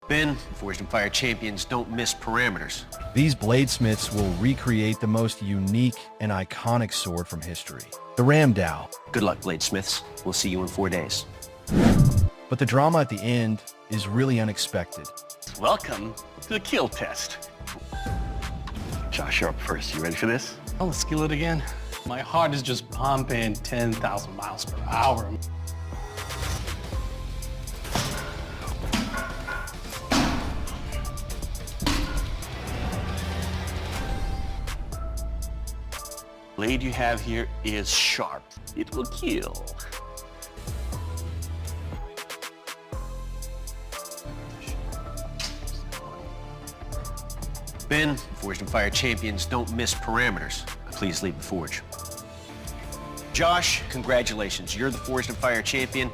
Ben, Forged and Fire champions don't miss parameters. These bladesmiths will recreate the most unique and iconic sword from history, the Ramdao. Good luck, bladesmiths. We'll see you in 4 days. But the drama at the end is really unexpected. Welcome to the kill test. Josh, you're up first. You ready for this? Oh, let's kill it again. My heart is just pumping 10,000 miles per hour. Blade you have here is sharp. It will kill. Ben, Forged and Fire champions don't miss parameters. Please leave the forge. Josh, congratulations. You're the Forged and Fire champion.